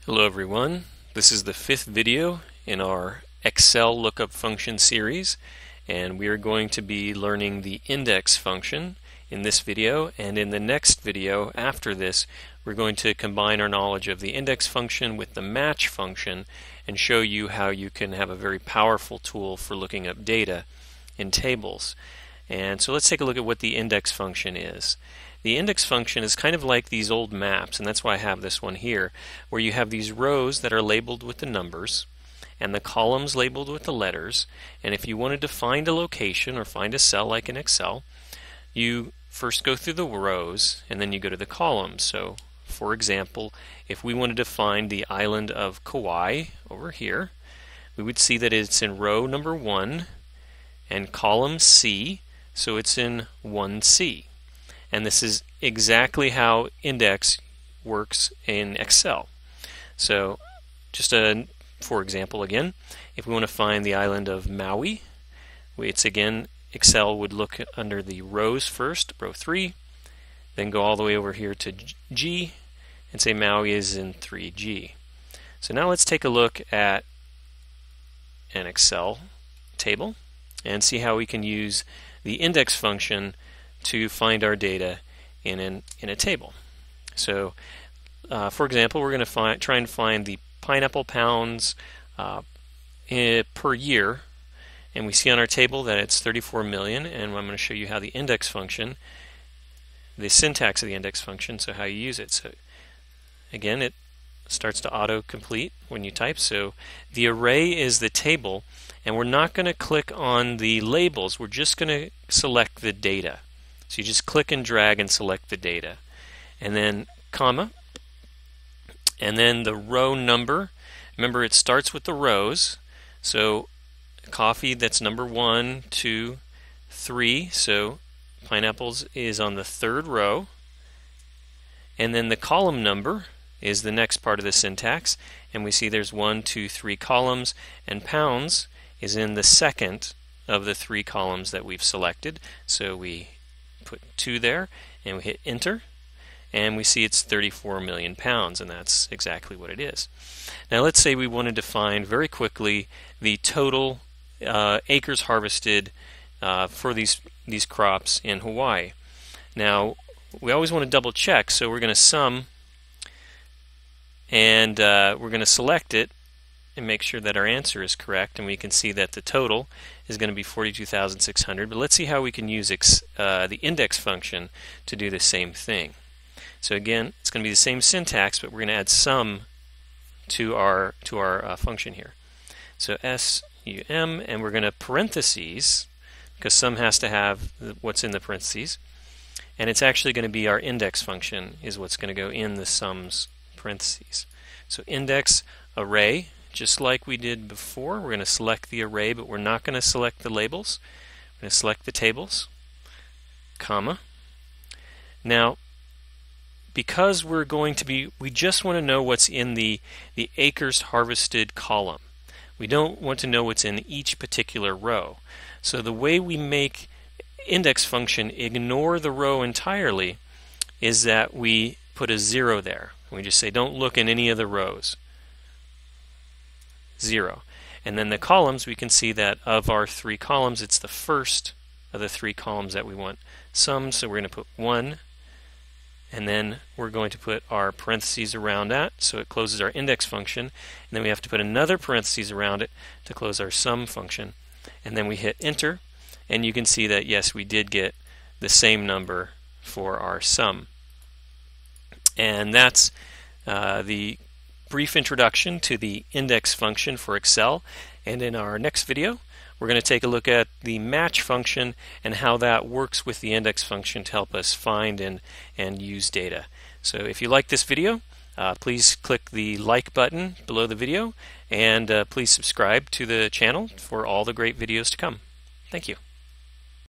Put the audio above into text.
Hello everyone, this is the fifth video in our Excel lookup function series, and we are going to be learning the index function in this video, and in the next video after this we're going to combine our knowledge of the index function with the match function and show you how you can have a very powerful tool for looking up data in tables. And so let's take a look at what the index function is. The index function is kind of like these old maps, and that's why I have this one here, where you have these rows that are labeled with the numbers and the columns labeled with the letters. And if you wanted to find a location or find a cell like in Excel, you first go through the rows and then you go to the columns. So for example, if we wanted to find the island of Kauai over here, we would see that it's in row number 1 and column C, so it's in 1C. And this is exactly how index works in Excel. So just for example again, if we want to find the island of Maui, it's again, Excel would look under the rows first, row 3, then go all the way over here to G and say Maui is in 3G. So now let's take a look at an Excel table and see how we can use the index function to find our data in a table. So for example, we're going to try and find the pineapple pounds per year, and we see on our table that it's 34 million, and I'm going to show you how the index function, the syntax of the index function, so how you use it. So again, it starts to auto-complete when you type. So the array is the table, and we're not going to click on the labels, we're just going to select the data. So you just click and drag and select the data. And then comma, and then the row number. Remember, it starts with the rows. So coffee, that's number 1, 2, 3. So pineapples is on the 3rd row. And then the column number is the next part of the syntax. And we see there's 1, 2, 3 columns, and pounds is in the 2nd of the 3 columns that we've selected. So we put 2 there and we hit enter, and we see it's 34 million pounds, and that's exactly what it is. Now let's say we wanted to find very quickly the total acres harvested for these crops in Hawaii. Now we always want to double check, so we're going to sum, and we're going to select it and make sure that our answer is correct, and we can see that the total is going to be 42,600. But let's see how we can use the index function to do the same thing. So again, it's going to be the same syntax, but we're going to add sum to our function here. So sum, and we're going to parentheses, because sum has to have what's in the parentheses, and it's actually going to be our index function is what's going to go in the sums parentheses. So index array, just like we did before, we're going to select the array, but we're not going to select the labels. We're going to select the tables, comma. Now, because we just want to know what's in the acres harvested column. We don't want to know what's in each particular row. So the way we make index function ignore the row entirely is that we put a 0 there. We just say don't look in any of the rows. 0. And then the columns, we can see that of our 3 columns, it's the first of the 3 columns that we want sum, so we're going to put 1, and then we're going to put our parentheses around that, so it closes our index function, and then we have to put another parentheses around it to close our sum function, and then we hit enter, and you can see that yes, we did get the same number for our sum. And that's the brief introduction to the index function for Excel, and in our next video we're going to take a look at the match function and how that works with the index function to help us find and use data. So if you like this video, please click the like button below the video, and please subscribe to the channel for all the great videos to come. Thank you.